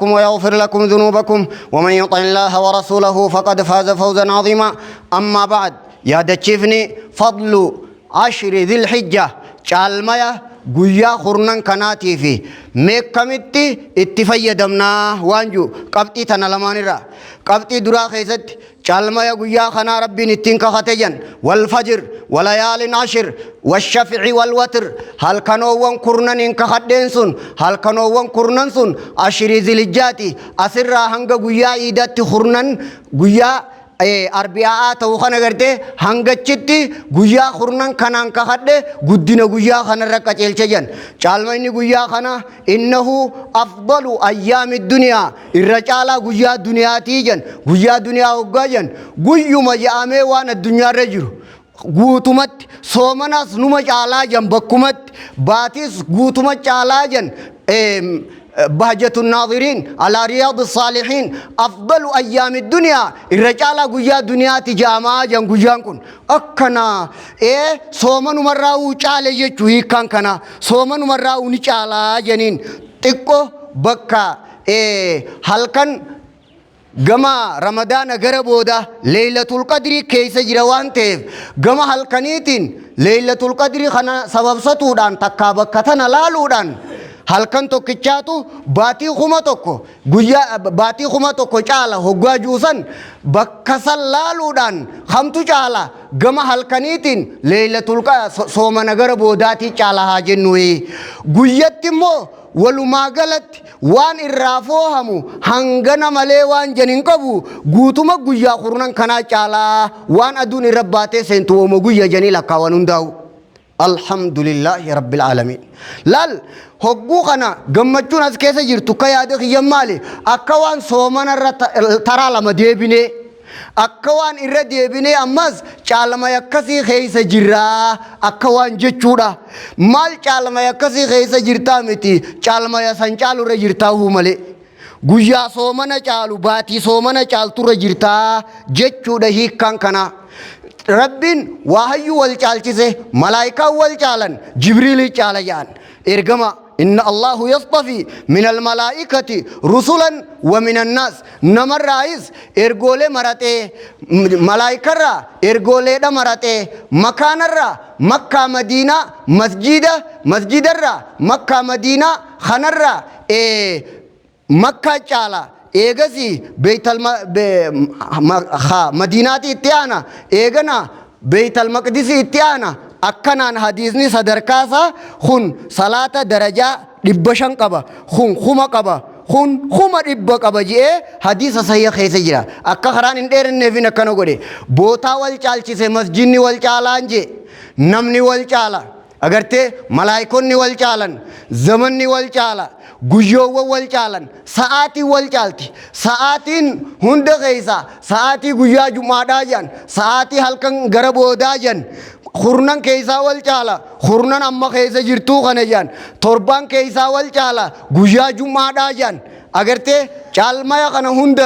ويغفر لكم ذنوبكم ومن يطع الله ورسوله فقد فاز فوزا عظيما. أما بعد يا دتشفني فضل عشر ذي الحجة شالمايا قويا خورنان كناتي في ميكامتي اتفيدمنا وانجو قبطي تنالمان را قبطي درا خيست شالمايا قويا خنا ربي نتنك ختجن والفجر وليال عشر والشفع والوتر هل كانوا كورنان إنك خدينسون هل كانوا كورنان سون عشر ذي الحجاتي أسرا هنگا قويا إيدات خورنان قويا أربعاء توخنا قرته هنگچتي غويا خورنان كنان كخده غدينا غويا خنا ركعتيل چجن چالمايني غويا خنا إنه أفضل أيام الدنيا الرجالا غويا دنيا تيجن غويا دنيا وغاجن غويو ما يامي وان الدنيا رجرو غوتمت سومناس نوما چالا جن بكمت باتيس غوتمت چالا جن بهجة الناظرين على رياض الصالحين أفضل أيام الدنيا الرجال قويا دنيا تجامع جن قويان كن أكنا سومن مرة وچال يجوي كان كنا سومن مرة ونچالا جنين تكو بكا هلكن جما رمضان غربودا ليلة القدر كيس جروان تيف جما هلكنيتين ليلة القدر خنا سبب ستودان تكابك كتنا لالودان halkan tokkichaatu baatii kuma tokko guyyaa baatii kuma tokko caala hoggaa juusan bakka sallaaluudhaan hamtu caala gama halkaniitiin leeylatul soomana gara boodaatii caala haa jennuyi guyyatti immoo walumaa galatti waan irraa foohamu hangana malee waan janin qabu guutuma guyyaa kurnan kanaa caalaa waan aduun irra baatee seentu wama guyya janii lakkaawan hundaa'u alhamdulillahi rabbil aalamiin lal hogguu kana gammachuun as keessa jirtu ka yaade xiyyan maali akka waan soomana irra taraa lama deebine akka waan irra deebine ammas caalama yakkasii keessa jirraa akka waan jechuudha maal caalama yakkasii keessa jirtaa miti caalama yasan caalu irra jirtaa malee guyyaa soomana caalu baatii soomana caalturra jirtaa jechuudha hiikkaan kana ربين وحي والجالجزه ملائكة والجالن جبريل الجالجان إرجما إن الله يصطفي من الملائكة رسلا ومن الناس نمر رئيس إرجولة مرته ملائكة را إرجولة دا مرته مكان را مكة مدينة مسجد را مكة مدينة خنر را مكة جالا إيجازي بيت مدينة إتيانا إيجانا بيت المقدس إتيانا أكنان حديثني صدر كاسا خون صلاة درجة ربشان كبا خون خما كبا خون خما رب كبا جي حديث صحيح خيسة جرا أكا خران إندير النبي نكانو غدي بوتا والچال چيسه مسجد والچالان جي نمني والچالا اگر تے ملائکون نی والچالن زمن نی والچالا گویو والچالن ساعتی والچالتی ساعتین ہند غیسا ساعتی گویا جمعہ جان ساعتی حلقن گربو دا جان خورنن کیسا والچالا خورنن اما کیسا جرتو خنے جان تربان کیسا والچالا گویا جمعہ جان اگر تے چالمایا خنا ہند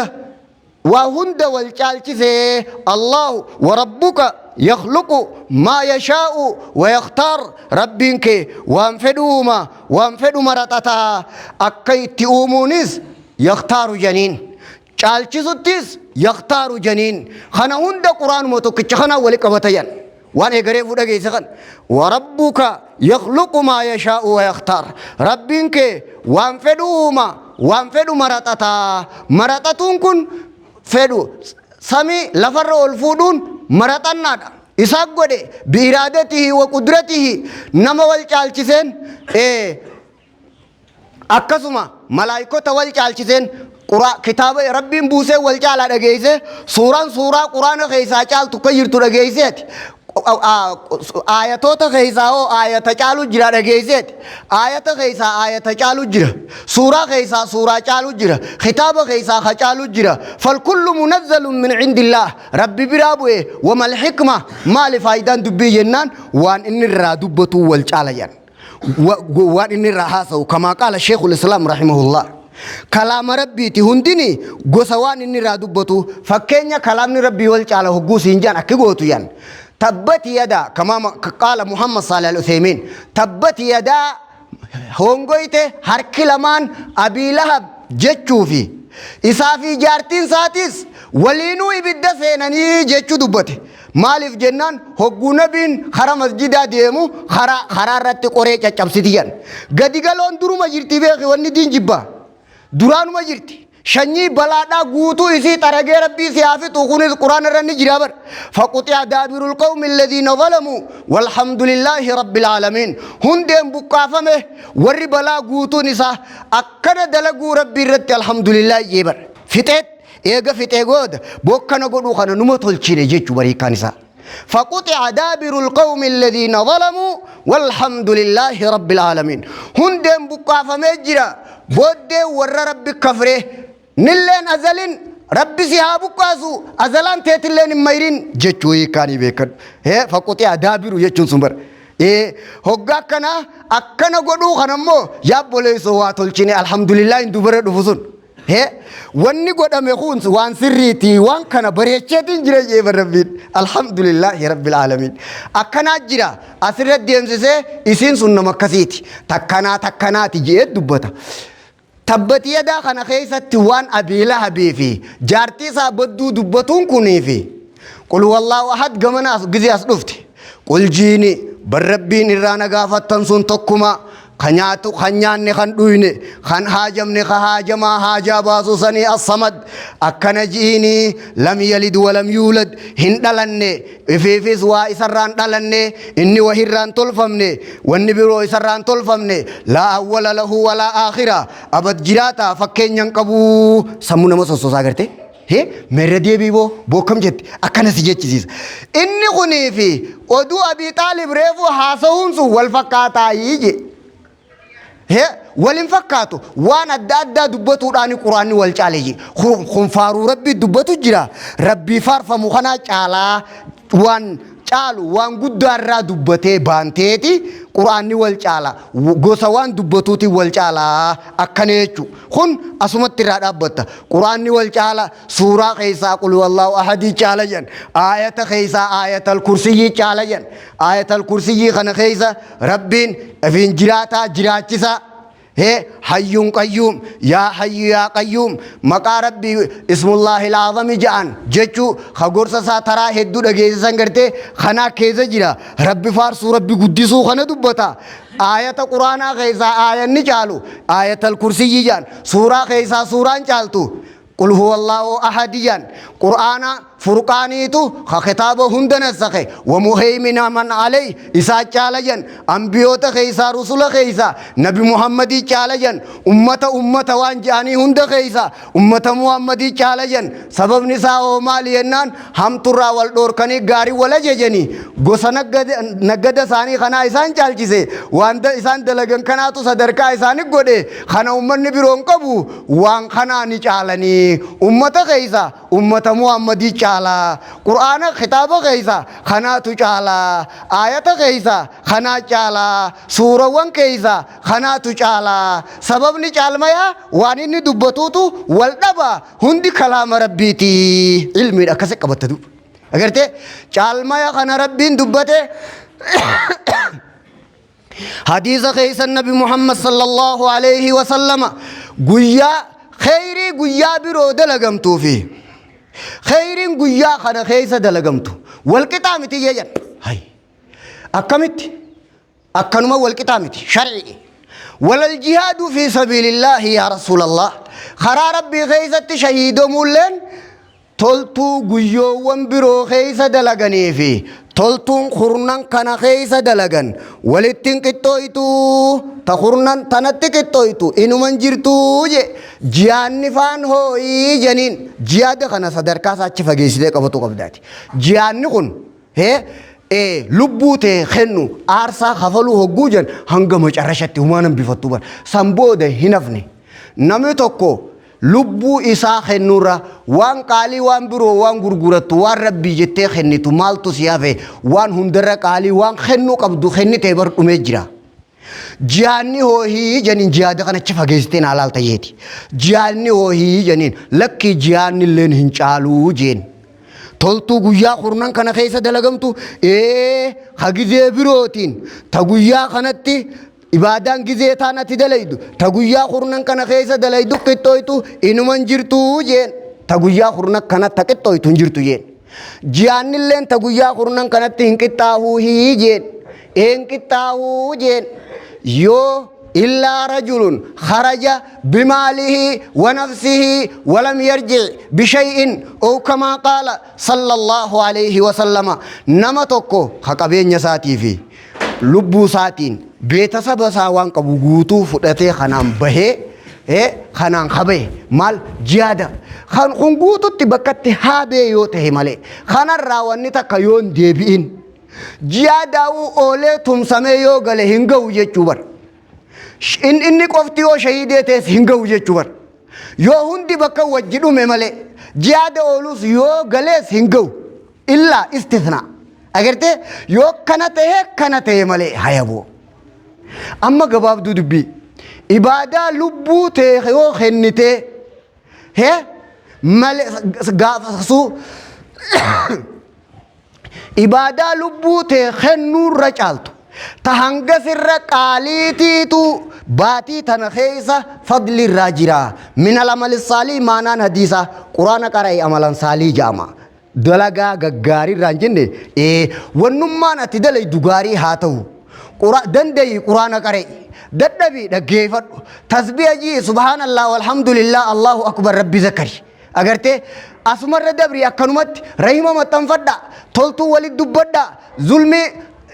وهند والچالچسه الله وربك يخلق ما يشاء ويختار ربك وانفدوا مرتتا أكيت أمونيس يختار جنين چالچسوتيس يختار جنين خنا هند قرآن متوكچ خنا ولك بتيان وان اگرے فودا گیسخن وربك يخلق ما يشاء ويختار ربك وانفدوا مرتتا مرتتون كن فدو سامي لفر الفودون مرتنا إساق قد بإرادته وقدرته نما والچالچسين أكسما ملائكة والچالچسين كتاب ربي بوسه والچالا دغيسه سورة قرآن خيسا چال تكير تو دغيسه آياتوتا خيساو آيات چالو جرا دغيسه آيات خيسا آيات چالو جرا سورة خيسا سورة چالو جرا خطاب خيسا خچالو جرا فالكل منزل من عند الله ربي برابوه وما الحكمة ما لفايدان دبي جنان وان إن الرادبتو والچالا ين وان إن الرهاسو كما قال الشيخ الإسلام رحمه الله كلام ربي تهندني غسوان إن رادبتو فكينيا كلام ربي والچالا هغو سينجان أكيغوتو ين تبت يدا كما قال محمد صلى الله عليه وسلم تبت يدا هونغويته هركلمان أبي لهب jechuufi isaa fi jaartiin isaatis waliinuu ibidda seenanii jechuu dubbate. Maaliif jennaan hogguu nabiin hara masjidaa deemu haraa irratti qoree caccabsitiyan. Gadi galoon duruma jirti beeki wanni diin jibba. Duraanuma jirti. Shanyii balaadhaa guutuu isii xaragee rabbii siyaafitu kunis quraan irratti jira bar. Faquxi'a daabirul qawmi alladhiina zalamuu walhamdulillaahi rabbil aalamiin. Hundeen buqqaafame warri balaa guutuun isaa akkana dalaguu rabbii irratti alhamdulillaahi jee bar. Fixeet eega fixee gooda bokkana godhuu kana numa tolchine jechuu bariikaan isaa. فقطع دابر القوم الذين ظلموا والحمد لله رب العالمين. هندم بقى فمجرى بود ور ربك كفره نلين أزلين ربي سيهابك قاسو أزلان تيتلين ميرين جتشوي كاني بيكن هي فقطع دابر يجون سمبر هوغا كنا أكنا قدو خنمو يا بولي سواتل چيني الحمد لله إن دوبره دفوسون wanni godhame kun waan sirriiti waan kana bareecheetiin jira jeefa rabbiin alhamdulillahi rabbil aalamiin akkanaa jira asirratti deemsisee isiin sun nama akkasiiti takkanaati jee dubbata. Tabbati yadaa kana keessatti waan abiila habiifi jaartii isaa badduu dubbatuun kuniifi qul wallaahu ahad gamanaas gizee as dhufte qul jiini bar rabbiin irraa nagaafattan sun tokkuma خنياتو خنيان خن دوينه خن هاجم نه هاجما هاجا باسو سني الصمد أكنجيني لم يلد ولم يولد هندلني في سوا إسران دلني إني وهيران تلفمني والنبيرو إسران تلفمني لا أول له ولا آخرة أبد جراتا فكين ينكبو سمونا مسوسو ساغرتي هي مردي بيبو بوكم جت أكنس جت چيز إني خني في ودو أبي طالب ريفو حاسون سو والفقاتا يجي هي والانفكاتو وانا دادا دبتو داني قراني والچالي خنفارو ربي دبتو جرا ربي فارفا مخنا چالا وان چالو وان قدار دبته بانتيتي قراني والچالا غوسوان دبتوتي والچالا اكنيچو خن اسمت رادابتا قراني والچالا سوره خيسا قل والله احد چالا ين ايه خيسا ايه الكرسي چالا ين ايه الكرسي خن خيسا ربين افين جراتا جراچسا هي حي قيوم يا حي يا قيوم مقا ربي اسم الله العظم جان جچو خغورسا ساترا هدو دغيز سنگرته خنا كيز جرا ربي فارس ربي قدسو خنا دبتا آية قرآن خيسا آية نچالو آية الكرسي جان سورة خيسا سوران چالتو قل هو الله أحد جان قرآن فرقانيتو خطاب هندنا سخي ومهيمن من عليه إسا چالجن أنبيوت خيسا رسول خيسا نبي محمد چالجن أمة وان جاني هند خيسا أمة محمد چالجن سبب نساء ومالي النان هم ترى والدوركني غاري ولا ججني غوسا نگد ساني خنا إسان چال چيسي وان دا إسان دلگن خنا تو صدركا إساني گوده خنا أمن نبي رون قبو وان خنا ني چالني أمة خيسا أمة محمد چالا قرآن خطاب خيسا خنا تو چالا آيات خيسا خنا چالا سورة وان خيسا خنا تو چالا سبب ني چالمايا واني ني دبتو تو والدبا هندي كلام ربيتي علمي اكسه قبتدو اگرته چالمايا خنا ربين دبته حديث خيس النبي محمد صلى الله عليه وسلم غيا خيري غيا برو دلغمتو فيه خيرين غيا خنا خيسه دلغمتو والقطامتي يجن هاي اكمت اكنما والقطامتي شرعي ولا الجهاد في سبيل الله يا رسول الله خرا ربي خيسه شهيد مولن تولتو غيو ومبرو خيسه دلغني في تولتون خرنان كان خيسه دلغن ولتين كتويتو تخرنان تنتكتويتو انو منجرتو جيان فان هوي جنين جياد خنا صدركا ساچ فگيسده قبطو قبداتي جيان كون هي لبوته خنو ارسا خفلو هوجن هنگ مچرشت همانم بفتو بر سمبود هنفني نمي توكو لبو إسا خنورا وان قالي وان برو وان غرغرت وان ربي جتة خنيتو مالتو سيافه وان هندرة قالي وان خنو قبضو خني تبر أمجرا جاني هو هي جنين جاده خنا چفاگستين علال تيهتي جاني هو هي جنين لكي جاني لين هنچالو جين تولتو غيا خورنان كنا خيسا دلغمتو خغيزه بروتين تا غيا خنتي ibaadan gizeetaan ati dalaydu ta guyyaa kurnan kana keessa dalaydu qixxooytu inuman jirtu jeen ta guyyaa kurnan kana ta qixxooytu jirtu jeen ji'aannilleen ta guyyaa kurnan kanatti hin qixxaahuu jeen een qixxaahuu jeen yoo إلا رجل خرج بماله ونفسه ولم يرجع بشيء أو كما قال صلى الله عليه وسلم نمتكو خقبين ساتي في لبو ساتين بيت سبسا وان قبوغوتو فتاتي خنام بهي خنان خبه مال جيادة خان خنغوتو تبكت هابي يوته مالي خان الراواني تكيون ديبين جيادة أولي تمسمي غلي هنغو يجوبر inni qofti yoo shahidee tees hin ga'u jechuudha yoo hundi bakka wajjidhume malee jihaada oolus yoo galees hin ga'u illa istisna agartee yoo kana ta'e malee hayaboo amma gabaabduu dubbii ibaadaa lubbuu ta'e yoo kennitee malee gaafasuu ibaadaa lubbuu ta'e kennuurra caaltu تهانغ سر قاليتي تو باتي تنخيسة فضل الراجرة من العمل الصالح مانان حديثة قرآن قرأي عملا صالح جامع دلغا غغاري رانجن ونمان اتدلي دغاري هاتو قرآن دندي قرآن قرأي ددبي دغيفت تسبيح جي سبحان الله والحمد لله الله أكبر ربي ذكري اگرتے اسمر دبري اکنمت رحمه متنفدا تولتو ولد دبدا ظلمي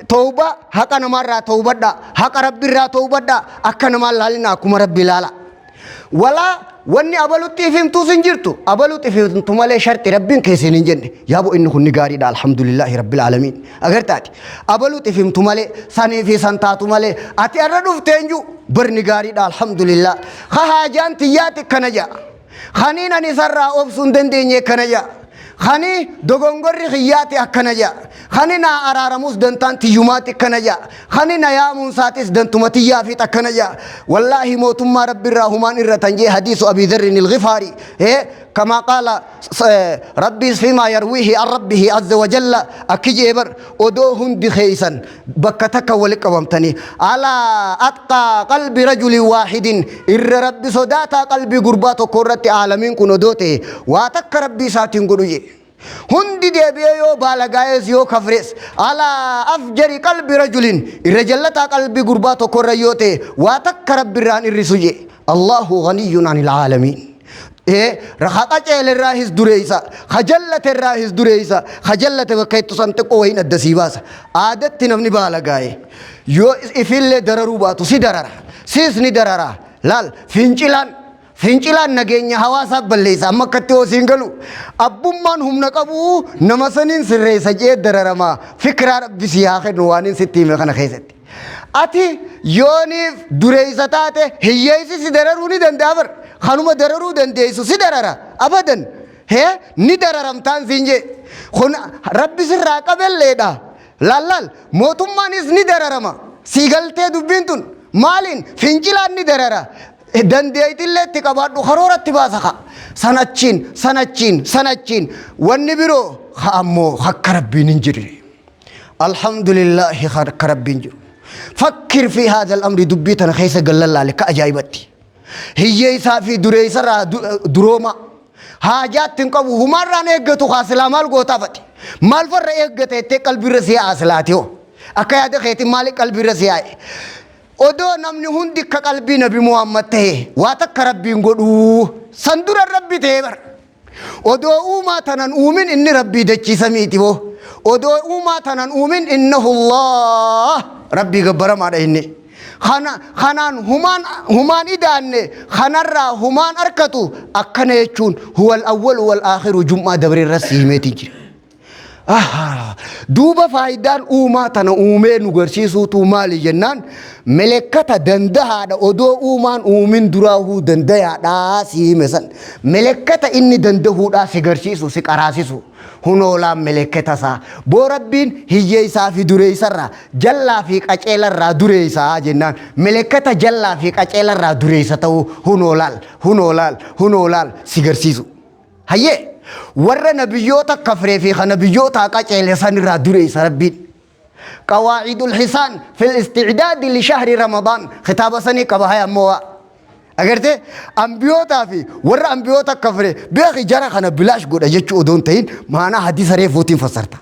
توبة حقا نمارا توبة دا حقا ربي را توبة دا أكا نمار لالنا أكما ربي لالا ولا واني أبالو تفهم تو سنجرتو أبالو تفهم تمالي شرط ربين كيسي ننجن يابو إنه نقاري دا الحمد لله رب العالمين أغير تاتي أبالو تفهم تمالي ساني في سانتا تمالي أتي أردوف تنجو بر نقاري دا الحمد لله خهاجان تياتي كنجا خانينا نسرى أبسون دنديني كنجا خاني دوغونغوري خياتي أكنجا خاني نا أرارموس دنتان تيوماتي كنجا خاني نا يامون ساتيس دنتمتي يافيت أكنجا والله موتما رب الرحمن الرتنجي حديث أبي ذر الغفاري كما قال ربي فيما يرويه عن ربه عز وجل أكجيبر أدوهن دخيسا بكتك ولك ومتني على أتقى قلب رجل واحد إر ربي صداتا قلبي قربات كرة عالمين كندوته واتك ربي ساتين قروجي هندي ديبيو بالغايز يو كفرس على أفجر قلب رجل إر جلتا قلبي قربات كرة يوته واتك ربي ران الرسوجي الله غني عن العالمين رخاقة جيل الراهز دريسا خجلت الراهز دريسا خجلت وكيت سنتق وين الدسيباس عادت نمني بالغاي يو إفل دررو باتو سي درر سيسني دررا لال فينچلان نگينيا حواسا بليسا مكتو سينگلو أبومان هم نقبو نمسنين سريسا جي دررما فكرة ربي سياخي نوانين ستيمي خانا خيست أتي يونيف دريسا تاتي هيئيسي سي درروني دندابر خانوما دررو دنديسو سي دررا أبدا ندررم تانسينجي خون ربي سرا قبل ليدا لال موتمانيس ندررما سيغلتي دبينتون مالين فينجلان ندررا دنديت اللي تكبادو خرورة تباسخا سنتشين والنبرو خامو خك ربي ننجري الحمد لله خك ربي ننجري فكر في هذا الأمر دبيتنا خيسة قال الله لك أجايبتي هي يسافي دريسة دروما حاجات تنقبو همارا نيقتو خاسلا مال قوتافتي مال فر ايقتي تقل برسي آسلاتيو أكا يادي خيتي مالك قلبي رسيائي odoo namni hundi ka qalbii nabi Muhammad ta'e waa takka rabbiin godhu sandura rabbi ta'e bar odoo uumaa tanan uumin inni rabbii dachiisa miiti boo odoo uumaa tanan uumin innahu Allah rabbii gabbaramaadha inni khanaan humaan idaanne khanarraa humaan arkatu akkana jechuun huwal awwal wal aakhiru jum'aa dabreerra siimeetiin jira دوبا فايدان اوما تنا اومي نغرسيسو تو مالي جنان ملكتا دندها دا ودو اومان اومين دراهو دندها دا سيمسن ملكتا اني دندهو دا سيغرسيسو سيقراسيسو هنولا ملكتا سا بوربين هيجيسا في دريسا جلا في قچيلا را دريسا جنان ملكتا جلا في قچيلا را دريسا تو هنولال سيغرسيسو هيه ورّا نبيوتا كفري في خنبيوتا كأجل سن رادوري سربين قواعد الحصان في الاستعداد لشهر رمضان خطاب سني قبها أموا أجرته أنبيوتا في ورا أنبيوتا كفره بيخي جرا خنا بلاش قد أجتش أدون تين معنا حديث ريفوتين فسرتا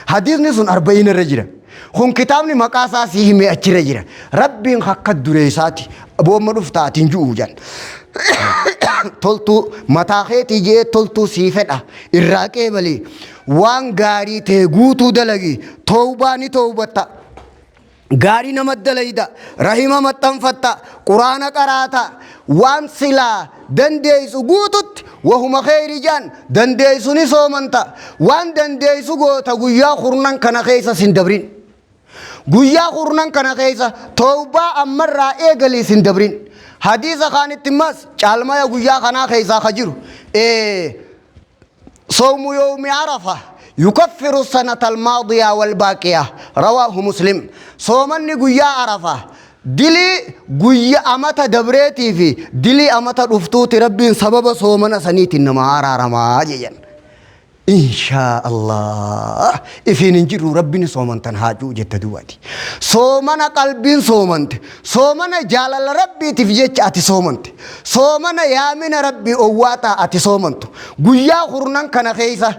حديث نسون 40 الرجلة خون كتابني مقاسا سيه مي أجرا جرا ربي حق الدريساتي أبو مرفتات جوجان تلتو متاخيتي جي تلتو سيفتا الراكي بلي وان غاري تيغوتو دلغي توباني توبتا غاري نمد دليدا رحمة متنفتا قرآن قراتا وان سلا دنديسو غوتت وهم خير جان دنديسو نسومنتا وان دنديسو غوتا غيا خورنان كان خيسا سندبرين غيا خورنان كان خيسا توبا أمرا إيغلي سندبرين حديث خان التماس چالما يا غيا خنا خيسا خجرو صوم يوم عرفة يكفر السنة الماضية والباقية رواه مسلم صومني غيا عرفة دلي غيا أمتا دبريتي في دلي أمتا رفتوت ربي سبب صومنا سنيت إنما عرارما جيجن إن شاء الله إفين نجرو ربي صومن تنهاجو جت دواتي صومنا قلبين صومنت صومنا جلال ربي تفجت أتي صومنت صومنا يامين ربي أواتا أتي صومنت غيا خورنان كنا خيسا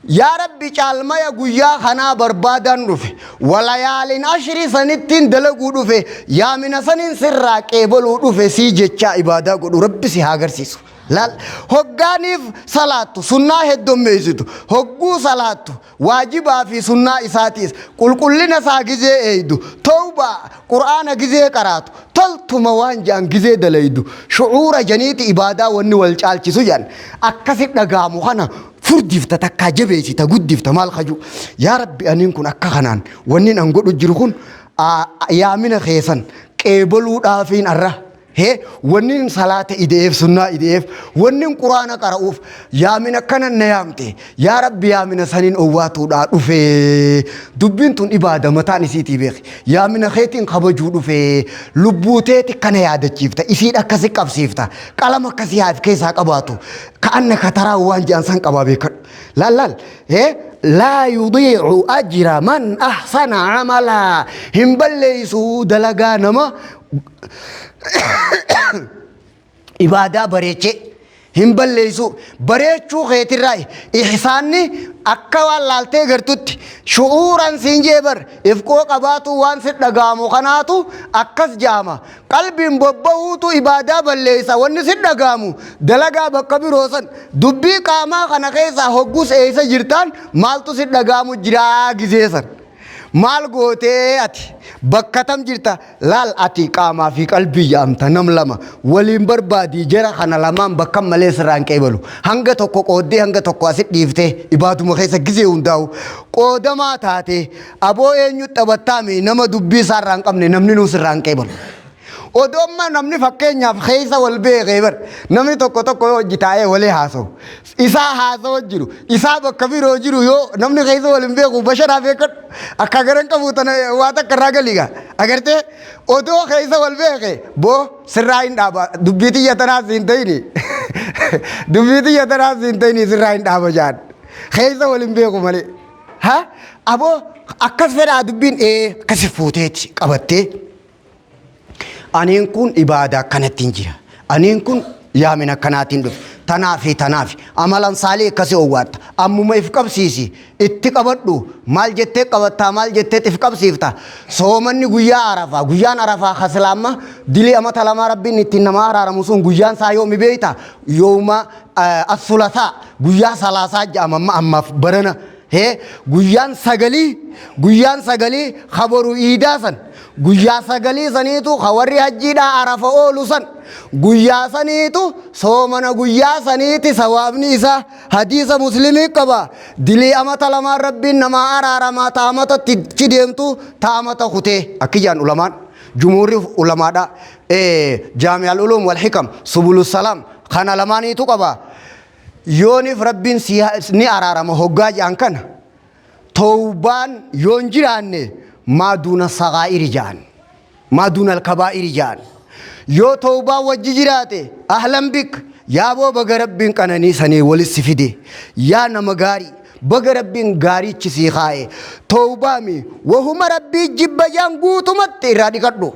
يا ربي چالما يا غيا خنا بربادان رفه وليالين عشر سنتين دلقو رفه يامين سنين سرّا كيبلو رفه سيجتشا إبادة قد ربي سيهاجر سيسو لال هجانيف صلاة سنة هدوم ميزتو هجو صلاة واجبا في سنة إساتيس كل نساجزه أيدو توبة قرآن جزء قرأت تلت موانجان جزء دليدو شعور جنيت إبادة ونوال چالچسو جان أكسر نجامو خنا فرديفتا تكاجبيسي تغديفتا مال خجو يا ربي أنين كن أكخنان ونين أنقود الجرخون يامين خيسان كيبلو دافين أره هي ونين صلاة إديف سنة إديف ونين قرآن قرأوف يا من كنا نيامتي يا رب يا من سنين أواتو دا أوفي دبنتون إبادة متاني سيتي بيخ يا من خيتين خبجو أوفي لبوتي كنا يادة جيفتا إسيد أكسي كبسيفتا كلام أكسي هاف كيسا قباتو كأنك ترى وان جانسان قبابيك لا لا هي لا يضيع أجر من أحسن عملا هم بليسو دلقا نما إبادة بريچه هم بلليسو بريچو خيتي راي إحساني أكوال لالته غرتوت شعوران سنجيبر إفكو قباتو وان ست دقامو خناتو أكس جاما قلبي مببهوتو إبادة بلليسا وان ست دقامو دلقا بقبي روسن دبي قاما خنقيسا حقوس إيسا جرتان مالتو ست دقامو جراغ زيسن مال غوتي أتي بكتم جرتا لال أتي قاما في قلبي يامتا نملما ولين بربادي جرا خنا لمان بكم مليس ران كيبلو هنگا توكو قودي هنگا توكو أسيط ديفته إبادو مخيسا گزي هنداو قودما تاتي أبو إنيو تبتامي نما دبي سار ران قمني نمني نوس ران كيبلو ودوما نمني فكينيا خيسا والبي غيبر نمني توكو توكو جتاية ولي هاسو إسا هاسو جيرو إسا بكبيرو جيرو يو نمني خيسا والبي بشرا فيكت أكاغرن كبوتنا واتا كراغا لغا أگرته ودو خيسا والبي بو سرائن دابا دبيتي يتنا زينتيني دبيتي يتنا زينتيني سرائن دابا جان خيسا والبي مالي ها أبو أكس فرا دبين كسفوتيتي قبتي أنين كون إبادة كانت تنجرا أنين كون يا من كناتين دف تنافي أمالا صالح كسي أوات أمو ما يفكب سيسي اتقبضو مال جتة قبضتا مال جتة تفكب سيفتا سومني غيا عرفا خسلاما دلي أما تلما ربي نتنما رارمسون غيان سايو مبيتا يوم الثلاثاء غيا ثلاثة جامما أما برنا هي غيان سغلي خبرو إيداسن غيا سغلي سنيتو خوري حجيدا عرفا أولوسن غيا سنيتو سومنا غيا سنيتي ثوابني إسا حديث مسلمي قبا دلي أما تلما ربي نما أرارما تامتا تديمتو تامتا خطي أكيان علماء جمهور علماء دا جامع العلوم والحكم سبل السلام خانا لماني تو قبا يونيف ربين ني أرارما هقاج أنكن توبان يونجراني ما دون الصغائر جان ما دون الكبائر جان يو توبة وججراتي أهلا بك يا بو بغرب بين كانني سني ولسفيدي يا نمغاري baga rabbiin gaariichi sii kaa'e tawbaami wahuma rabbii jibbayaan guutumatti irraa dhiqadhu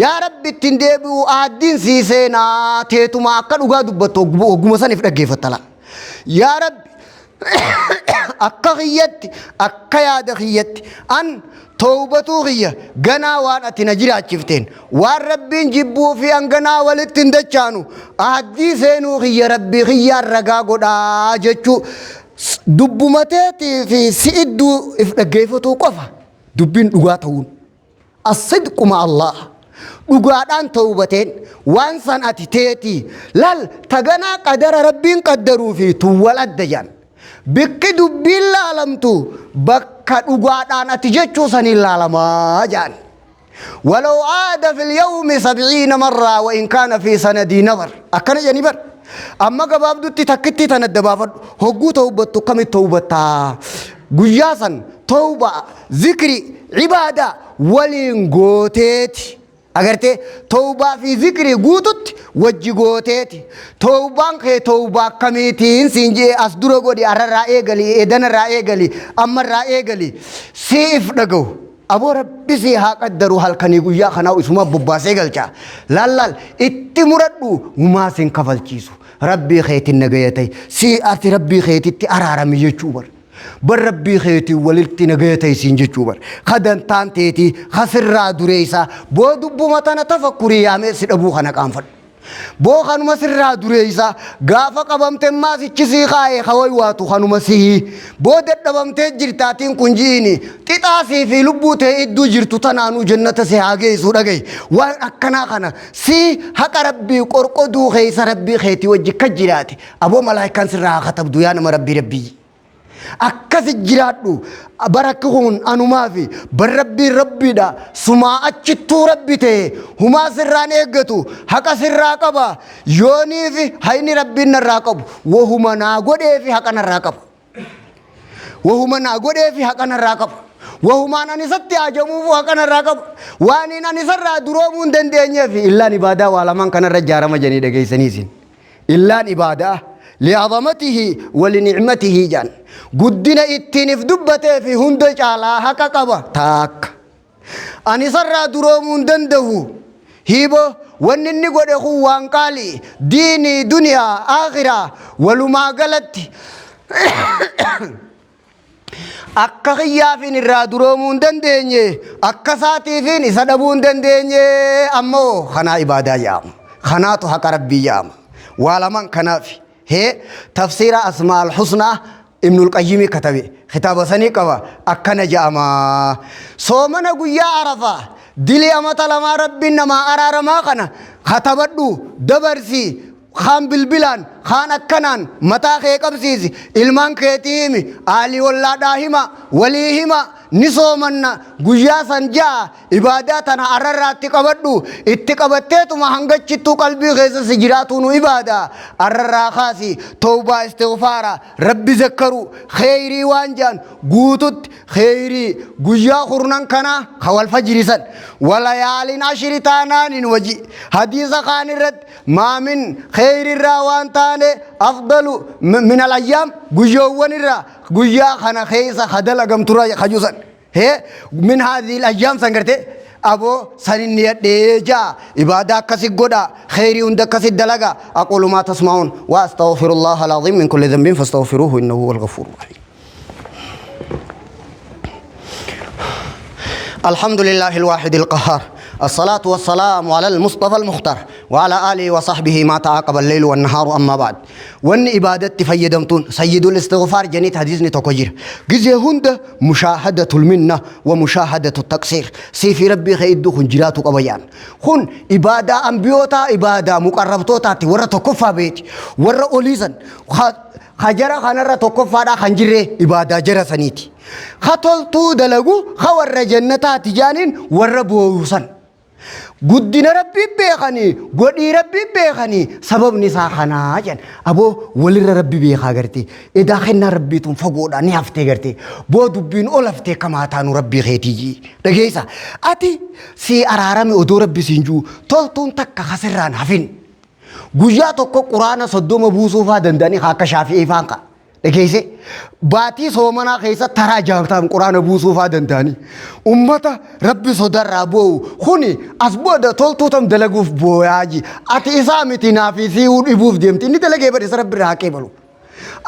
yaa rabbi ittiin deebi'u aaddiin sii seenaa teetuma akka dhugaa dubbattu ogguma saniif dhaggeeffattala yaa rabbi akka khiyyatti akka yaada khiyyatti an tawbatuu khiyya ganaa waan ati na jiraachifteen waan rabbiin jibbuu fi an ganaa walitti hin dachaanu aaddii seenuu khiyya rabbii khiyyaan ragaa godhaa jechuu dubbumateetii fi si'idduu if dhaggeeffatuu qofa dubbiin dhugaa ta'uun as-sidqu ma'a Allah dhugaadhaan tawbateen waan san ati teetii lal taganaa qadara rabbiin qaddaruu fi tuwwal adda jaan bikki dubbiin laalamtu bakka dhugaadhaan ati jechuu saniin laalamaa jaan ولو عاد في اليوم 70 مرة وإن كان في سندي نظر أكن جنبر أما قباب دوتي تكتي تندبافد هجو توبة كم توبة جياسا توبة ذكري عبادة ولين agartee tawbaa fi zikrii guututti wajji gooteeti tawbaan kee tawbaa kamiitiin siinjee as dura godhi ararraa eegali edanarraa eegali ammarraa eegali siif dhaga'u aboo rabbi si haa qaddaru halkanii guyyaa kanaa isuma bobbaasee galcha laal itti muradhu humaa sin kafalchiisu rabbii keetiin nagayatay si ati rabbii keetitti araarami jechuu bar bar rabbii keetii walitti nagayatay siin jechuu bar kadan taanteeti khasirraa dureeysa boo dubbuma tana tafakkurii yaamee si dhabuu kana qaanfadhu boo kanuma sirraa dureeysa gaafa qabamte maasichi sii kaa'ee haway waatu kanuma sii boo dadhabamtee jirtaatiin kun jiini xixaasii fi lubbuu ta'e idduu jirtu tanaanuu jannata si haa geessu dhagaye waan akkanaa kana si haqa rabbii qorqoduu keeysa rabbii keetii wajji ka jiraate aboo malaayikaan sirraa katabdu yaa nama rabbii akkas jiraadhu barakkuun anumaa fi barrabbii rabbiidha sumaa achittuu rabbi ta'e humaa sirraan eeggatu haqa sirraa qaba yoonii fi hayni rabbiin narraa qabu wahuma naa godhee fi haqa narraa qabu wahuma naa godhee fi haqa narraa qabu wahumaan ani isatti hajamuuf haqa narraa qabu waan ani isarraa duroomuu hin dandeenyeef illaan ibaadaa waa lamaan kanarra jaarama janii dhageessaniisin illaan ibaadaa لعظمته ولنعمته جان قدنا اتنف دبته في هند جالا حقا قبا تاك اني سر درومون دنده هيبو ونني قد خوان قالي ديني دنيا آخرة ولما قلت akka khiyyaafin irraa duroomuun dandeenye akka saatiifin isa dhabuun dandeenye ammoo kanaa ibaadaa yaama kanaatu haqa rabbii yaama waa lamaan kanaafi هي تفسير أسماء الحسنى ابن القيم كتبه خطاب سني كوا أكن جاما صومنا قيا عرفة دلي أمت لما ربنا ما أرار ما كنا خطبتو دبرسي خان بالبلان خان أكنان متى خيك بسيزي إلمان كيتيمي آلي والله داهما وليهما نصومنا قيا سنجا إباداتنا أرارات تقبضو اتقبضتو ما هنگچتو قلبي غيث سجراتونو إبادة أرارا خاسي توبة استغفارا ربي ذكرو خيري وانجان قوتت خيري قيا خورنان كنا خوال فجرسان وليالين عشر تانان وجي حديث خان الرد ما من خير الراوان تاني أفضل من الأيام قيوان الرا قيا خنا خيسا خدل أقم ترى خجوسا هي من هذه الأيام سنقرتي أبو سنين ديجا إبادة كسي قدا خيري عند كسي دلقا أقول ما تسمعون وأستغفر الله العظيم من كل ذنب فاستغفروه إنه هو الغفور الرحيم الحمد لله الواحد القهار الصلاة والسلام على المصطفى المختار وعلى آله وصحبه ما تعاقب الليل والنهار أما بعد وأن إبادة فيدمتون سيد الاستغفار جنيت حديثني تقجير جزي هند مشاهدة المنة ومشاهدة التقصير سيفي ربي خيدو خنجراتك أبيان خن إبادة أنبيوتا إبادة مقربتوتا ورى تكفى بيت ورى أوليزا خجرة خنرة تكفى خنجرة إبادة جرسانيتي خطلتو دلقو خور جنتات جانين ورى بووسان قدنا ربي بيخاني قدي ربي بيخاني سبب نساء خنا جان أبو ولي ربي بيخا غرتي إذا خنا ربي تنفقودا نيافتي غرتي بو دبين أولفتي كما تانو ربي خيتيجي دقيسا أتي سي أرارامي أدو ربي سنجو تلتون تكا خسران حفين قجاتو كو قرآن صدوم بوصوفا دنداني خاكا شافي إيفانكا dhageesse baatii soomanaa keessa taraa jaamtaan quraana buusuufaa danda'anii ummata rabbi sodarraa boo'u kuni as booda toltuutam dalaguuf booyaaji ati isaa miti naafisii dhibuuf deemti inni dalagee badhe rabbi irraa haqee balu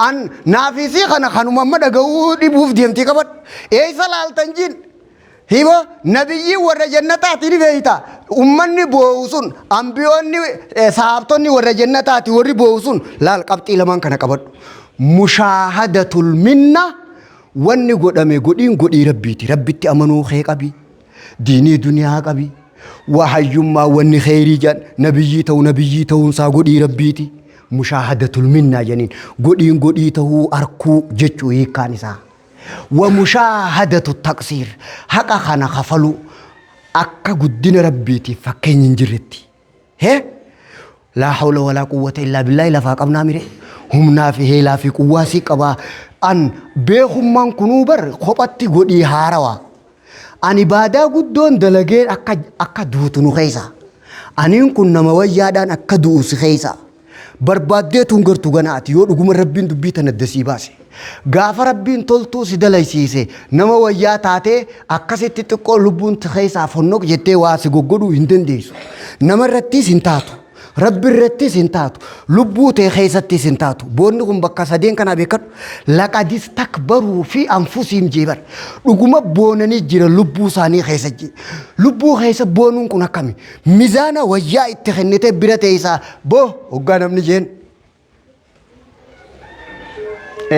an naafisii kana kanuma amma dhaga'uu dhibuuf deemti qaban eessa laaltan jin hiba nabiyyi warra jannataati ni beeyta ummanni boo'u sun ambiyoonni sahabtonni warra jannataati warri boo'u sun laal qabxii lamaan kana qabadhu mushahadatul minna wanni godhame godhiin godhii rabbiiti rabbitti amanuu khee qabi diinii duniyaa qabi wahayyummaa wanni kheyrii jan nabiyyi ta'uun saa godhii rabbiiti mushahadatul minna janiin godhiin godhii ta'uu arkuu jechuu hiikkaan isaa ومشاهدة التقصير حقا خانا خفلو أكا قدين ربيتي فكين ينجرتي هي لا حول ولا قوة إلا بالله لفاقبنا مري هم نافيه لا في قواسي قبا أن بيهم من كنوبر خبطي قدي هاروا أن إبادا قدون دلغير أكا دوتنو خيسا أنين كنا موجادان أكا دوس خيسا بربادتون غرتو غناتي يو دغوم ربين دبيتن الدسيباسي غاف ربين تولتو سيدلايسيسه نما ويا تاتي اكاسيت تقو لبون تخيسا فنوك جتي واسي غغدو هندنديسو نما رتي سنتاتو رب الرتي سنتاتو لبو تي خيستي سنتاتو بونكم بكاسدين كنا بكت لقد استكبروا في انفسهم جبر دغوم بونني جير لبو ساني خيسجي لبو خيس بونون كنا كامي ميزانا ويا اتخنته برتيسا بو وغانم نجين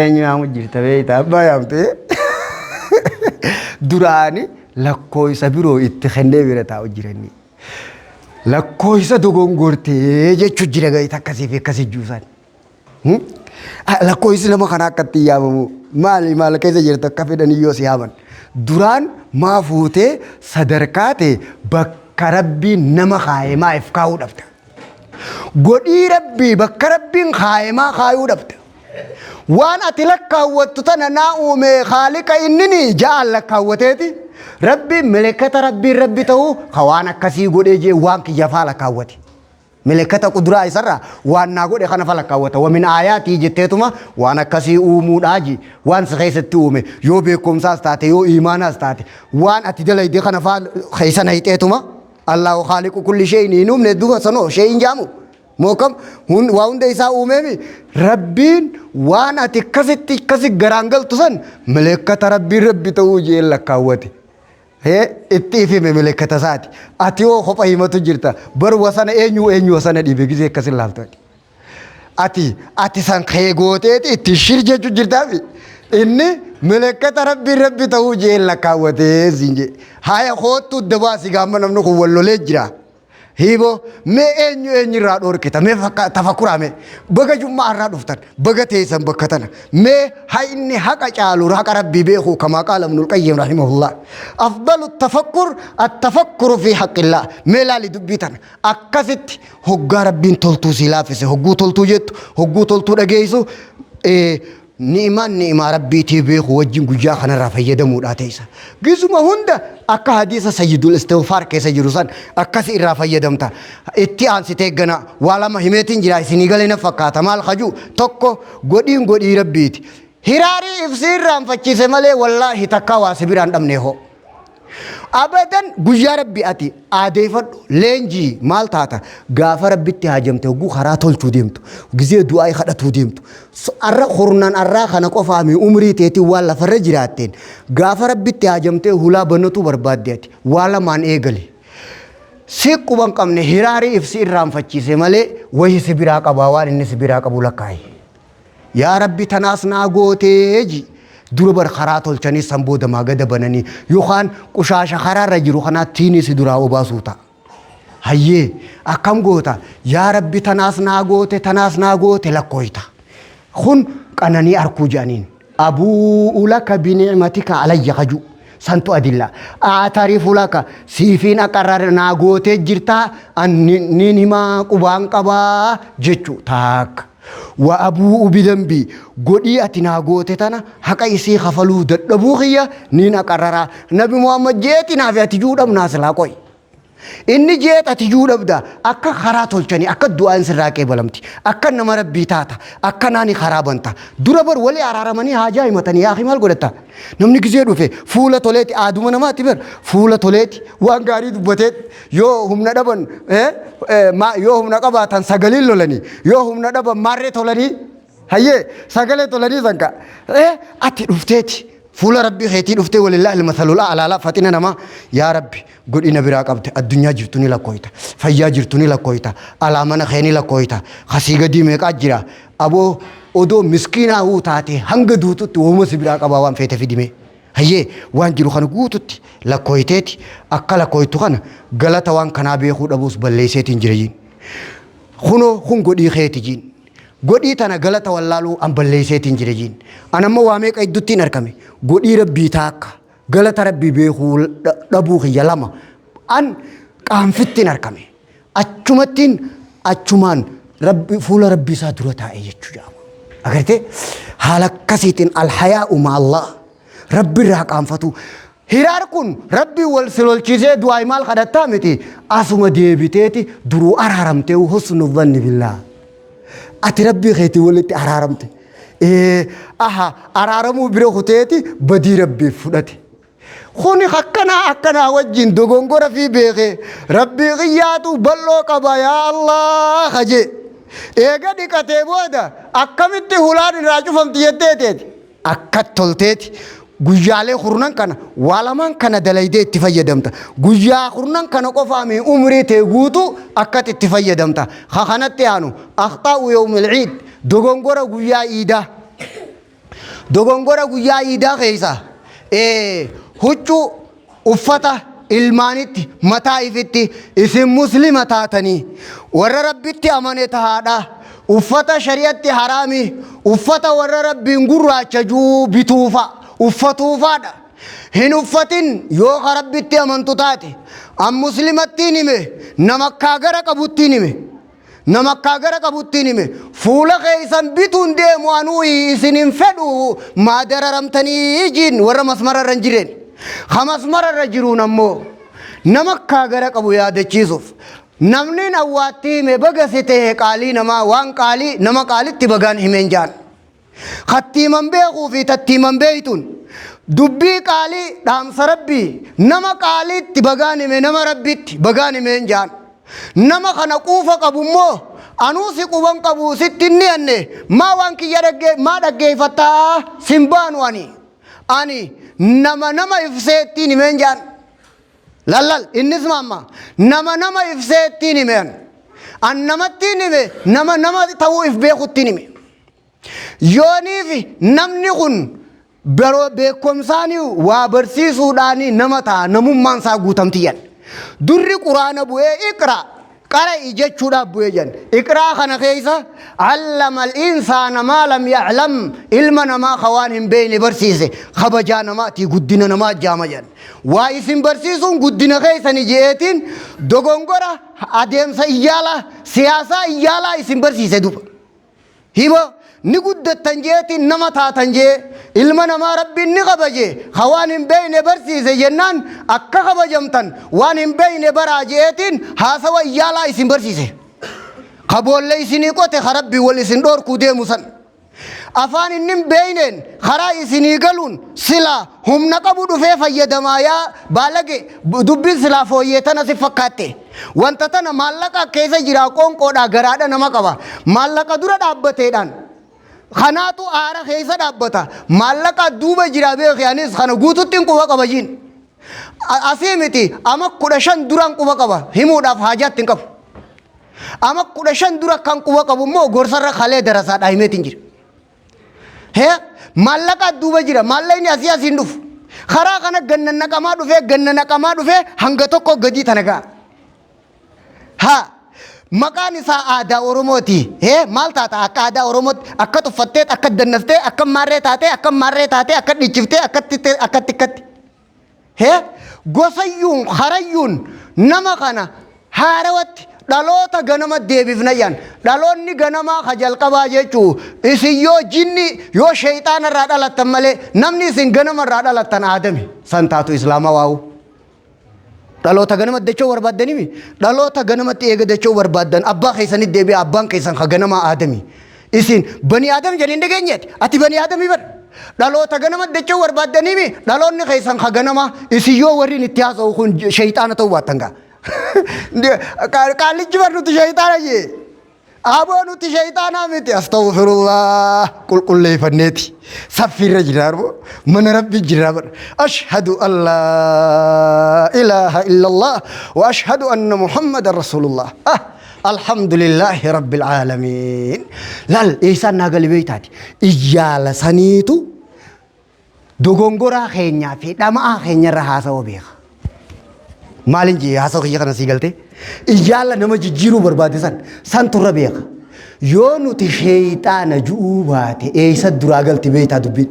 enyu amu jirta beeyta bayamte durani lakkoysa biro itti khende birata ujirani lakkoysa dogongorte jechu jira gayta kasi fi kasi juusan lakkoysa lama kana akkatti yaamamu maal kaysa jirta kafedani yo siyaman duran maafuute sadarkaate bakka rabbi nama khaayema ifkaa'u dhabta godhii rabbi bakka rabbiin khaayema kaayuu dhabta وانا اتلقى وتتنا ناوم خالق انني جعل لك وتيتي ربي ملكه ربي تو خوانا كسي غودي وانك يفعل كاوتي ملكه قدره يسرى وانا غودي خنا فلك وت ومن اياتي جتتما وانا كسي اوموداجي وان سخيستومي يو بكم ساستاتي يو ايمان استاتي وان اتدلي دي خنا فال خيسنا يتتما الله خالق كل شيء ينوم ندو سنو شيء جامو موكم هون واوند إيسا أممي ربين وانا تكسيت غرانغل تسن ملكة ربي توجي لك كاوتي هي اتفي ملكة ساتي أتيو خفا هيمتو جرتا بر وسنا أنيو وسنا دي بيجي كسر لالتو أتي سان خيغوتي تشير جتو جرتا بي إني ملكة ربي توجي لك كاوتي زينجي هاي خوتو دباسي غامنا منو كولو لجرا هيبو ما إني رادور كتا ما تفكر أمي بقى جمعة رادوفتن بقى تيسم بكتنا ما هاي إني حق أجعله حق ربي بيخو كما قال ابن القيم رحمه الله أفضل التفكر في حق الله ما لا لدبيتنا أكست هو ربي تلتو سلافسه هو تلتو جت هو تلتو رجيسو نعم ربي تبيه وجين جوجا خنا رافيه دمود أتيسا جزما هندا أكا حديث سيد الاستغفار كيس جروسان أكا سير رافيه دمتا اتيان ستيجنا ولا ما همتين جراي سنيغالنا فكاتا مال خجو توكو غودي ربيت هيراري إفسير رام فكي سمالي والله تكاوا سبيران دمنهو أبداً جوجا ربي أتي عاديفر لينجي مال تاتا غافر ربي تهاجمته وجو خراتول توديمتو وجزيه دعاء خدا توديمتو أرى خورنان أرى خنا كوفامي عمري تيتي ولا فرجراتين غافر ربي تهاجمته هلا بنتو برباد ديتي ولا مان إيجلي سيكو بانكم نهيراري إفسير رام فتشي سمالي وهي سبيراك أبوال إني سبيراك أبو لكاي يا ربي تناسنا غوتيجي دور خراتول چني سمبود ماغد بنني يوخان قشاش خرار رجرو خنا تيني سدرا وباسوتا هيه اكم غوتا يا ربي تناسنا غوتي لكويتا خن قنني اركو جانين ابو لك بنعمتك علي خجو سنتو ادلا اعترف لك سيفين اقررنا غوتي جرتا ان نينما قبان قبا جچو تاك وأبو بذنبي قدي أتنا قوتتنا حقا يسي خفلو دبوغية نين أقررا نبي محمد جيتنا في أتجود أم ناس لاقوي inni jeexati yuudabda akka karaa tolchanii akka du'aan sirraa qeebalamti akka nama rabbii taata akka naani karaa banta dura bar walii araaramanii haajaa himatanii yaa maal godhatta namni gizee dhufe fuula toleeti aaduma namaatti bar fuula toleeti waan gaarii dubbateet yoo humna dhaban yoo humna qabaatan sagaliin lolanii yoo humna dhaban maarree tolanii hayyee sagalee tolanii sanka ati dhufteeti fuula rabbii keetii dhuftee walillahi almathalul a'laa fatina nama yaa rabbi godina biraa qabte addunyaa jirtu ni lakkooyta fayyaa jirtu ni lakkooyta alaamana kee ni lakkooyta khasii gadii meeqaa jira aboo odoo miskiinaa huu taate hanga duututti wooma si biraa qabaa waan feete fidime hayyee waan jiru kana guututti lakkooyteeti akka lakkooytu kana galata waan kanaa beekuu dhabuus balleesseetiin jira jiin kunoo kun godhii keeti jiin godhii tana galata wallaaluu an balleesseetiin jira jiin anamma waa meeqa idduttiin argame godhii rabbii taakka galata rabbii beekuu dhabuu kiyya lama an qaanfittiin argame achumaan rabbi fuula rabbii isaa dura taa'e jechuu jaama agartee haala akkasiitiin alhayaa'u ma'allah rabbi irraa qaanfatu hiraar kun rabbii wal silolchiisee du'aa maal kadhattaa miti asuma deebiteeti duruu araaramtee husnu dhanni billah ati rabbii keetii walitti araaramte araaramuu bira kuteeti badii rabbii fudhate kuni akkanaa wajjin dogongora fi beekee rabbii qiyyaatu balloo qaba yaa Allah kaje eega dhiqatee booda akkamitti hulaan irraa cufamti jetteeteeti akka tolteeti guyyaalee kurnan kana waa lamaan kana dalaydee itti fayyadamta guyyaa kurnan kana qofaami umrii tee guutu akkat itti fayyadamta kanatti aanu akhtaa'u yawmil iid dogongora guyyaa iidaa keessa huccuu uffata ilmaanitti mataa ifitti isin muslima taatanii warra rabbitti amane tahaadha uffata shari'atti haraami uffata warra rabbiin gurraachajuu bituufa uffatuufaadha hin uffatin yoo rabbitti amantu taate an muslimattiin hime namakkaa gara qabuttiin hime fuula keeysan bituun deemu anuu isinin fedhu maa dararamtanii jiin warra masmararra hin jireen masmararra jiruun ammoo namakkaa gara qabu yaadachiisuuf namni awwaatti hime bagasi ta'e qaalii namaa waan qaalii nama qaalitti bagaan himeen jaan khattiiman beekuu fi tattiiman beeytuun dubbii qaalii dhaamsa rabbii nama qaaliitti bagaan hime nama rabbitti bagaan himeen jaan nama kana quufa qabu immoo anuu si quban qabu sitti inni anne maa waan kiyya dhaggeeffattaa simbaanu ani nama ifseettiin himeen jaan lallal innis maamma nama ifseettiin himeen an namattiin hime nama ta'uu if beekuttiin hime yooniif namni kun beekumsaanii waa barsiisuudhaanii nama ta'a namummaan isaa guutamtiyyan durri quraana bu'ee iqraa qara'i jechuudhaaf bu'ee jan iqraa kana keessa allama al-insaana maa lam ya'lam ilma namaa waan hin beekne barsiise kabajaa namaatii guddina namaa jaama jan waa isin barsiisuun guddina keessanii je'eetiin dogongora adeemsa iyyaalaa siyaasaa iyyaalaa isin barsiise duba hiba ni guddattan jeetiin nama taatan jee ilma namaa rabbiin ni kabaje waan hin beekne barsiise jennaan akka kabajamtan waan hin beekne baraa jeetiin haasawa iyyaalaa isin barsiise kaboolle isinii qote rabbii wal isin dhoorkuu deemu san afaan inni hin beekneen karaa isinii galuun silaa humna qabu dhufee fayyadamaa yaa baalage dubbiin silaa fooyyeetana si fakkaatte wanta tana maallaqa keessa jira qoonqoodhaa garaadha nama qaba maallaqa dura dhaabbateedhaan kanaatu aara keessa dhaabbata maallaqa duuba jira beekaanis kana guututti quba qaba jiin asii miti ama 15 duraan quba qaba himuudhaaf haajaatti hin qabu ama 15 dura kan quba qabu immoo gorsarra kalee darasaadhaa himeetiin jira maallaqa duuba jira maallaqni asiin dhufu karaa kana ganna naqamaa dhufee hanga tokko gadii tana ga'a maqaan isaa aadaa Oromooti maal taata akka aadaa Oromootti akka tuffattee akka dannaftee akka marree taatee akka dhichiftee akka tikkatti gosayyuun harayyuun nama kana haarawatti dhaloota ganama deebifna yan dhaloonni ganamaa jalqabaa jechuu isin yoo jinni yoo shayxaana irraa dhalattan malee namni isin ganama irraa dhalattan aadami san taatu islaama waa'u dhaloota ganama dachoo barbaaddanii dhaloota ganamatti eega dachoo barbaaddan abbaa keessanii deebi'ee abbaan keessan ka ganama aadami isin bani aadam jedhin dhageenyeeti ati bani aadamii bar dhaloota ganama dachoo barbaaddanii dhaloonni keessan ka ganama isin yoo warri itti haasa'u kun shayxaana ta'uu baattan gaa qaalichi bar nuti shayxaana jee aboo nuti shayxaana miti astaghfirullah qulqulleeffanneeti saffirra jiraarbo mana rabbi jiraabar ashhadu an la ilaha illallah wa ashhadu anna muhammadan rasulullah alhamdulillahi rabbil alamin lal isaan nagali beeytaati iyyaala saniitu dogongoraa keenyaa fi dhamaa keenyarra haasa'uu beeka maalin jee haasa'u kiyya kana sii galte iyyaala nama jijjiiruu barbaadisan san turra beeka yoo nuti shayxaana ju'uu baate eessa duraa galti beeytaa dubbiin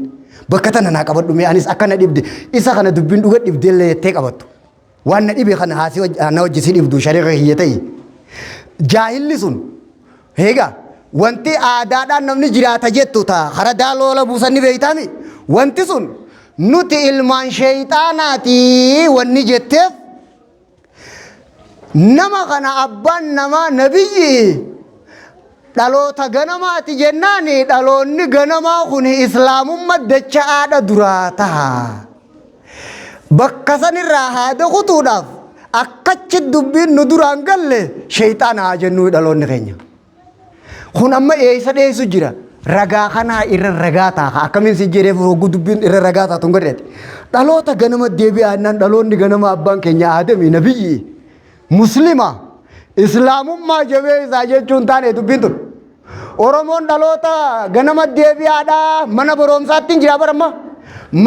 bakka tana naa qabadhu mee anis akkana dhibde isa kana dubbiin dhuga dhibdeellee jettee qabattu waan na dhibe kana haasii na wajjisi dhibdu shari'a kiyya ta'e jaahilli sun heega wanti aadaadhaan namni jiraata jettu taa hara daaloola buusanni beeytaami wanti sun nuti ilmaan shayxaanaati wanni jetteef nama kana abbaan nama nabiyyi dhaloota ganamaati jennaani dhaloonni ganamaa kun islaamummaa dacha'aadha duraa taha bakka sanirraa haada kutuudhaaf akkachi dubbiin nu duraan galle shayxaana haa jennuu dhaloonni keenya kun amma eessa dheessu jira ragaa kanaa irra ragaa ta'a akkamiin si jedheef hoggu dubbiin irra ragaa taatu hin godheeti dhaloota ganama deebi'aannaan dhaloonni ganama abbaan keenya aadami nabiyyi muslima islaamummaa jabeessaa jechuun taane dubbiin tun oromoon dhaloota ganama deebi'aadha mana barumsaatti jira baramma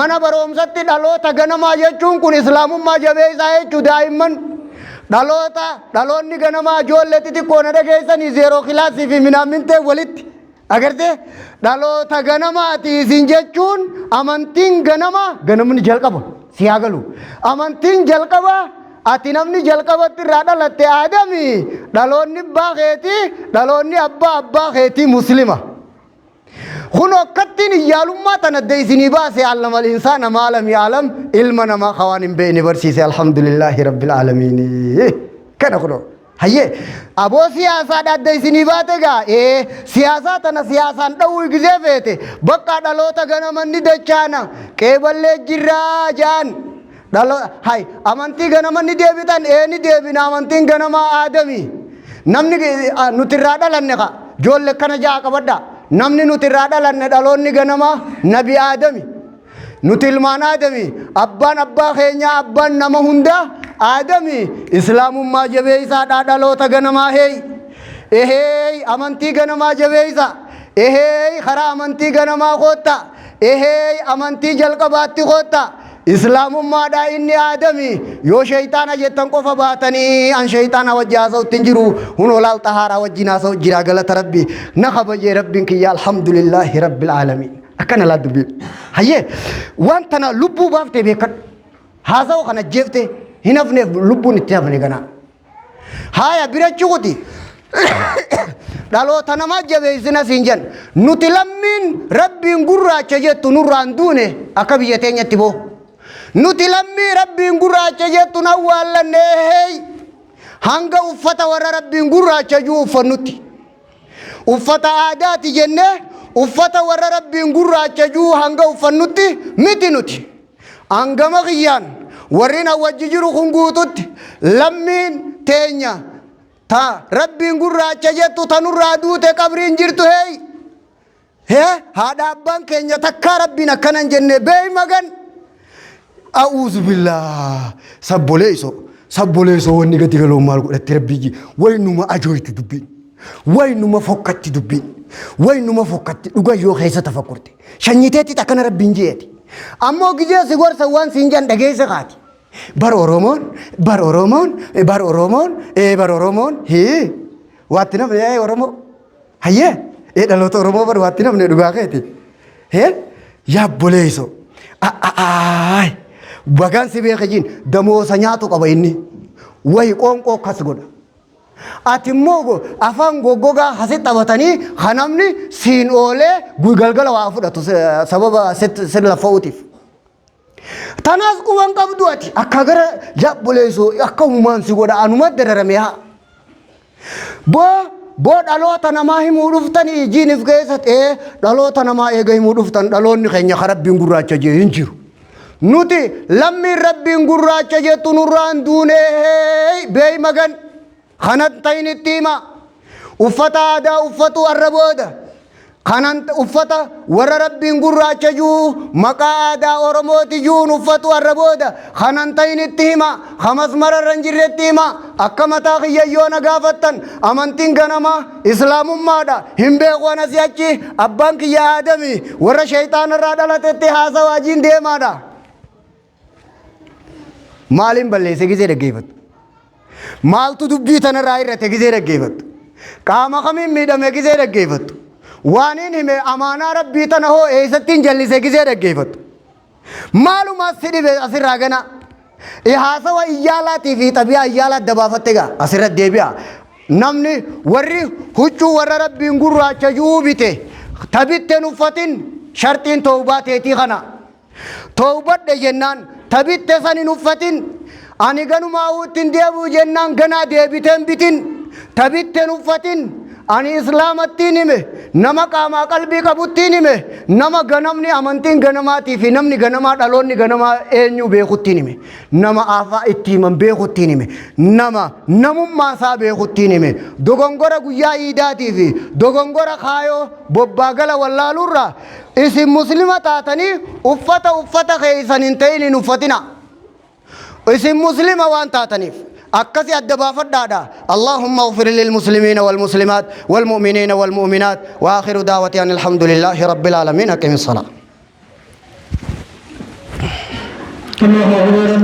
mana barumsaatti dhaloota ganamaa jechuun kun islaamummaa jabeessaa jechuu daa'imman dhaloonni ganamaa ijoollee xixiqqoo na dhageessanii zeeroo kilaasii fi minaamintee walitti agarte dhaloota ganamaati isin jechuun amantiin ganamni jalqaba siyaa galu amantiin jalqaba ati namni jalqabatti irraa dhalatte aadami dhaloonni abbaa keetii dhaloonni abbaa keetii muslima kun akkattiin iyyaalummaa tanadde isinii baase allama al-insaana maa lam ya'lam ilma namaa khawaan hin beekne barsiise alhamdulillahi rabbil aalamiin kana kuno hayyee aboo siyaasaa dhadde isinii baate gaa siyaasaa tana siyaasaan dha'uu gizee feete bakka dhaloota ganamanni dachaana qeeballee jirraa jaan hay amantii ganamanni deebitan ni deebina amantiin ganamaa aadami namni nutirraa dhalanne ka joolle kana jaa qabadda namni nutirraa dhalanne dhaloonni ganamaa nabi aadami nuti ilmaan aadami abbaan abbaa keenya abbaan nama hunda aadami islaamummaa jabeeysaadha dhaloota ganamaa hey amantii ganamaa jabeeysa karaa amantii ganamaa kootta amantii jalqabaatti kootta islaamummaadha inni aadami yoo shayxaana jettan qofa baatanii an shayxaana wajji haasa'utti hin jiru hunoo laal xahaaraa wajjin haasa'u jira galata rabbi na kabajee rabbiin kiyya alhamdulillahi rabbil aalamiin akkana laa dubbii hayyee waan tana lubbuu baaftee beekadhu haasa'u kana jeefte hin hafneef lubbuun itti hafne ganaa haaya birachi kuti dhaloota namaa jabeessina siin jen nuti lammiin rabbiin gurraacha jettu nurraan duune akka biyya teenyatti boo nuti lammii rabbiin gurraacha jettu nawwaallanne hanga uffata warra rabbiin gurraacha juu uffannutti uffata aadaati jenne uffata warra rabbiin gurraacha juu hanga uffannutti miti nuti hangama kiyyaan warri na wajji jiru kun guututti lammiin teenya ta rabbiin gurraacha jettu tanurraa duute qabriin jirtu haadha abbaan keenya takkaa rabbiin akkanan jenne beey magan a'uuzu billah sabboleeso wanni gadi galoo maal godhatti rabbii waynuma ajooytu dubbiin waynuma fokkatti dubbiin waynuma fokkatti dhuga yoo keessa tafakkurte shanyiteetti akkana rabbiin jeeti ammoo gizee si gorsa waan siin jan dhageessa kaati bar oromoon waatti namne oromoo hayyee dhaloota oromoo bar waatti namne dhugaa keeti yaabboleeso bagaan si beekajiin damoosa nyaatu qaba inni wayi qoonqoo akkas godha ati immoo afaan goggogaa hasi taphatanii kanamni siin oolee galgala waa fudhatu sababa sirla fa'uutiif تناس قوان قبضواتي أكاغر جابوليسو أكاومان سيقودا أنومات دررميها بو دالو تنماهي مودفتني جينف كيست دالو تنما إيغي مودفتن دالو نخيني خرب بينغراچا جي هنجيرو نوتي لمي رب بينغراچا جي تنوران دونه بي مغن خنت تاين التيما أفتا دا أفتو الربودا خنانت أفتا ور رب بينغراچا جو مقا دا أورموتي جون أفتو الربودا خنانتين التيما خمس مرة رنجر التيما أكمتا خيّيونا غافتن أمانتين غنما إسلام مادا هم بيقوانا سيأتي أبانك يا آدمي ور شيطان الرادلة اتحاسا واجين دي مادا مالين بلي سيكي رقيبت مال تدبجي تنرائي رتكي رقيبت قاما خمين ميدا ميكي رقيبت وانين همي أمانا ربي تنهو إيستين جلي سيكي رقيبت معلومات سيدي أسر راغنا إحاسا و إيالاتي في طبيعة إيالات دبافتيغا أسر الدبيع نمني ورّي حجو ور ربي نقر راچا جوبيته تبت نفتين شرطين توباتي تيخنا توبت دي جنان تبت ساني نفتين أني غنو ماوتين ديبو جنان غنا ديبتين بتين تبت نفتين أني إسلام التيني مه نما كاما قلبي كبوتيني مه نما غنمني أمانتين غنماتي في نمني غنمات ألوني غنما إنيو بيخوتيني مه نما آفا اتيمم بيخوتيني مه نمم ماسا بيخوتيني مه دوغنغورا غيا إيداتي في دوغنغورا خايو بباغلا واللالورا اسم مسلمة تاتني أفتا خيسان انتيني نفتنا اسم مسلمة وان تاتني أكسي الدبافة دادا اللهم اغفر للمسلمين والمسلمات والمؤمنين والمؤمنات وآخر دعوتي أن الحمد لله رب العالمين أقم الصلاة.